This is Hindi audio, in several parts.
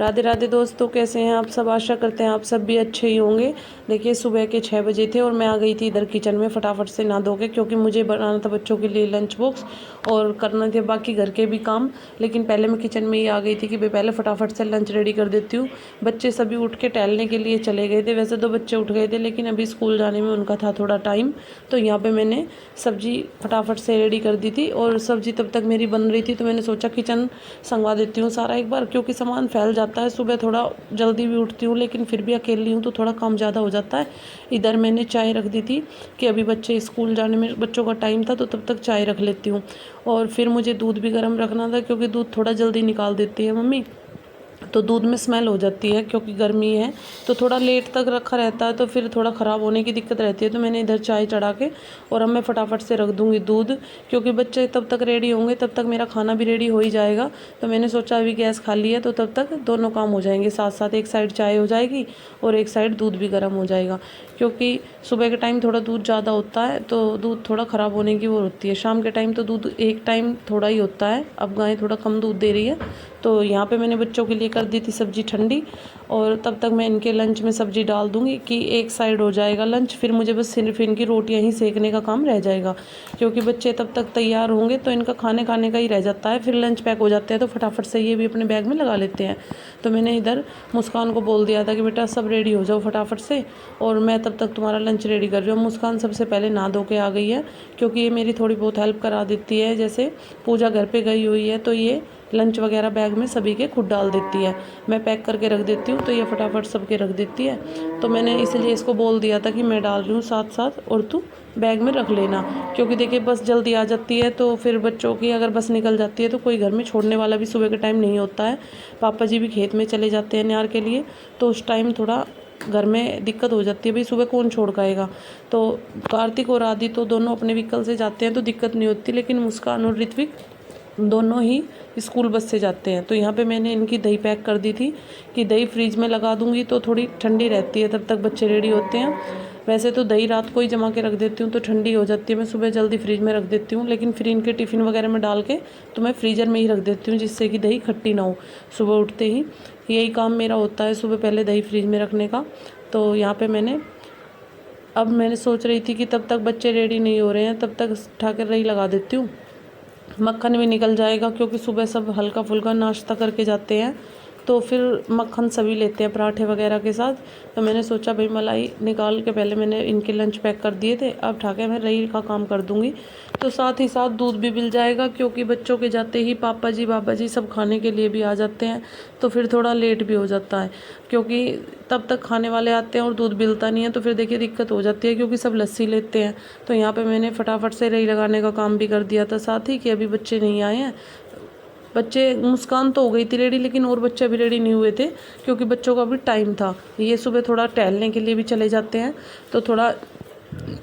राधे राधे दोस्तों, कैसे हैं आप सब। आशा करते हैं आप सब भी अच्छे ही होंगे। देखिए सुबह के 6 बजे थे और मैं आ गई थी इधर किचन में फटाफट से नहा धो के, क्योंकि मुझे बनाना था बच्चों के लिए लंच बॉक्स और करना थे बाकी घर के भी काम। लेकिन पहले मैं किचन में ही आ गई थी कि भाई पहले फटाफट से लंच रेडी कर देती हूँ। बच्चे सभी उठ के टहलने के लिए चले गए थे। वैसे तो बच्चे उठ गए थे लेकिन अभी स्कूल जाने में उनका था थोड़ा टाइम, तो यहाँ पर मैंने सब्जी फटाफट से रेडी कर दी थी। और सब्जी तब तक मेरी बन रही थी तो मैंने सोचा किचन संगवा देती हूँ सारा एक बार, क्योंकि सामान फैल जाता है। सुबह थोड़ा जल्दी भी उठती हूँ लेकिन फिर भी अकेली हूँ तो थोड़ा काम ज़्यादा हो जाता है। इधर मैंने चाय रख दी थी कि अभी बच्चे स्कूल जाने में बच्चों का टाइम था तो तब तक चाय रख लेती हूँ। और फिर मुझे दूध भी गर्म रखना था, क्योंकि दूध थोड़ा जल्दी निकाल देती है मम्मी, तो दूध में स्मेल हो जाती है क्योंकि गर्मी है तो थोड़ा लेट तक रखा रहता है तो फिर थोड़ा ख़राब होने की दिक्कत रहती है। तो मैंने इधर चाय चढ़ा के और अब मैं फटाफट से रख दूँगी दूध, क्योंकि बच्चे तब तक रेडी होंगे तब तक मेरा खाना भी रेडी हो ही जाएगा। तो मैंने सोचा अभी गैस खाली है तो तब तक दोनों काम हो जाएंगे साथ साथ, एक साइड चाय हो जाएगी और एक साइड दूध भी गर्म हो जाएगा। क्योंकि सुबह के टाइम थोड़ा दूध ज़्यादा होता है तो दूध थोड़ा ख़राब होने की वो होती है। शाम के टाइम तो दूध एक टाइम थोड़ा ही होता है, अब गाय थोड़ा कम दूध दे रही है। तो यहाँ पे मैंने बच्चों के लिए कर दी थी सब्ज़ी ठंडी और तब तक मैं इनके लंच में सब्ज़ी डाल दूँगी कि एक साइड हो जाएगा लंच, फिर मुझे बस सिर्फ इनकी रोटियाँ ही सेकने का काम रह जाएगा। क्योंकि बच्चे तब तक तैयार होंगे तो इनका खाने खाने का ही रह जाता है, फिर लंच पैक हो जाते हैं तो फटाफट से ये भी अपने बैग में लगा लेते हैं। तो मैंने इधर मुस्कान को बोल दिया था कि बेटा सब रेडी हो जाओ फटाफट से और मैं तब तक तुम्हारा लंच रेडी कर रही हूँ। मुस्कान सबसे पहले नहा धो के आ गई है, क्योंकि ये मेरी थोड़ी बहुत हेल्प करा देती है। जैसे पूजा घर पे गई हुई है तो ये लंच वगैरह बैग में सभी के खुद डाल देती है, मैं पैक करके रख देती हूँ तो ये फटाफट सबके रख देती है। तो मैंने इसलिए इसको बोल दिया था कि मैं डाल रही हूँ साथ साथ और तू बैग में रख लेना। क्योंकि देखिए बस जल्दी आ जाती है तो फिर बच्चों की अगर बस निकल जाती है तो कोई घर में छोड़ने वाला भी सुबह के टाइम नहीं होता है। पापा जी भी खेत में चले जाते हैं न्यार के लिए, तो उस टाइम थोड़ा घर में दिक्कत हो जाती है, भाई सुबह कौन छोड़ पाएगा। तो कार्तिक और आदि तो दोनों अपने व्हीकल से जाते हैं तो दिक्कत नहीं होती, लेकिन मुस्कान और ऋत्विक दोनों ही स्कूल बस से जाते हैं। तो यहाँ पे मैंने इनकी दही पैक कर दी थी कि दही फ्रिज में लगा दूंगी तो थोड़ी ठंडी रहती है, तब तक बच्चे रेडी होते हैं। वैसे तो दही रात को ही जमा के रख देती हूँ तो ठंडी हो जाती है, मैं सुबह जल्दी फ्रिज में रख देती हूँ, लेकिन फिर इनके टिफ़िन वगैरह में डाल के तो मैं फ्रीज़र में ही रख देती हूँ जिससे कि दही खट्टी ना हो। सुबह उठते ही यही काम मेरा होता है, सुबह पहले दही फ्रिज में रखने का। तो यहाँ पर अब मैंने सोच रही थी कि तब तक बच्चे रेडी नहीं हो रहे हैं तब तक ठाकर रही लगा देती हूँ, मक्खन भी निकल जाएगा। क्योंकि सुबह सब हल्का फुल्का नाश्ता करके जाते हैं तो फिर मक्खन सभी लेते हैं पराठे वगैरह के साथ। तो मैंने सोचा भाई मलाई निकाल के पहले मैंने इनके लंच पैक कर दिए थे, अब ठाके मैं रही का काम कर दूंगी। तो साथ ही साथ दूध भी मिल जाएगा, क्योंकि बच्चों के जाते ही पापा जी बाबा जी सब खाने के लिए भी आ जाते हैं तो फिर थोड़ा लेट भी हो जाता है। क्योंकि तब तक खाने वाले आते हैं और दूध मिलता नहीं है तो फिर देखिए दिक्कत हो जाती है, क्योंकि सब लस्सी लेते हैं। तो यहाँ पे मैंने फटाफट से रही लगाने का काम भी कर दिया था, साथ ही कि अभी बच्चे नहीं आए हैं। बच्चे मुस्कान तो हो गई थी रेडी लेकिन और बच्चे अभी रेडी नहीं हुए थे, क्योंकि बच्चों का भी टाइम था। ये सुबह थोड़ा टहलने के लिए भी चले जाते हैं तो थोड़ा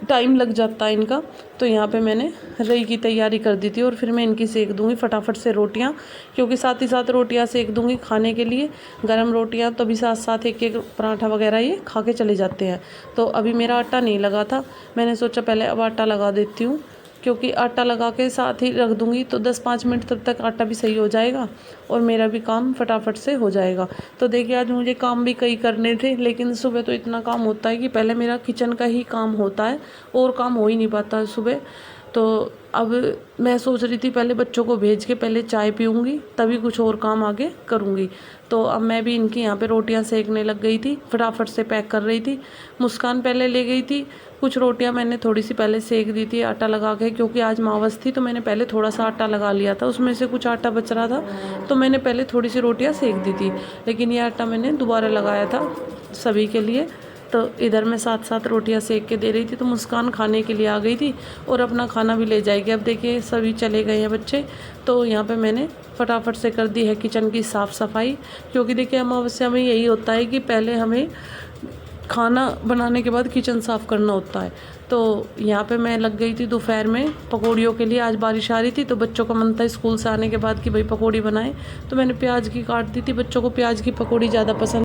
टाइम लग जाता है इनका। तो यहाँ पे मैंने रई की तैयारी कर दी थी और फिर मैं इनकी सेक दूंगी फटाफट से रोटियाँ, क्योंकि साथ ही साथ रोटियाँ सेक दूंगी खाने के लिए गरम रोटियाँ, तो अभी साथ साथ एक एक पराठा वगैरह ये खा के चले जाते हैं। तो अभी मेरा आटा नहीं लगा था, मैंने सोचा पहले अब आटा लगा देती हूँ, क्योंकि आटा लगा के साथ ही रख दूंगी तो 10-5 मिनट तब तक आटा भी सही हो जाएगा और मेरा भी काम फटाफट से हो जाएगा। तो देखिए आज मुझे काम भी कई करने थे, लेकिन सुबह तो इतना काम होता है कि पहले मेरा किचन का ही काम होता है और काम हो ही नहीं पाता सुबह। तो अब मैं सोच रही थी पहले बच्चों को भेज के पहले चाय पीऊँगी तभी कुछ और काम आगे करूँगी। तो अब मैं भी इनकी यहाँ पे रोटियाँ सेकने लग गई थी, फटाफट से पैक कर रही थी। मुस्कान पहले ले गई थी, कुछ रोटियाँ मैंने थोड़ी सी पहले सेक दी थी आटा लगा के, क्योंकि आज मावस थी तो मैंने पहले थोड़ा सा आटा लगा लिया था, उसमें से कुछ आटा बच रहा था तो मैंने पहले थोड़ी सी रोटियाँ सेक दी थी। लेकिन ये आटा मैंने दोबारा लगाया था सभी के लिए। तो इधर मैं साथ साथ रोटियां सेक के दे रही थी तो मुस्कान खाने के लिए आ गई थी और अपना खाना भी ले जाएगी। अब देखिए सभी चले गए हैं बच्चे, तो यहाँ पे मैंने फटाफट से कर दी है किचन की साफ़ सफाई। क्योंकि देखिए अमावस्या में यही होता है कि पहले हमें खाना बनाने के बाद किचन साफ़ करना होता है। तो यहाँ पे मैं लग गई थी दोपहर में पकौड़ियों के लिए, आज बारिश आ रही थी तो बच्चों का मन था स्कूल से आने के बाद कि भाई पकौड़ी बनाएं, तो मैंने प्याज की काट दी थी, बच्चों को प्याज की पकौड़ी ज़्यादा पसंद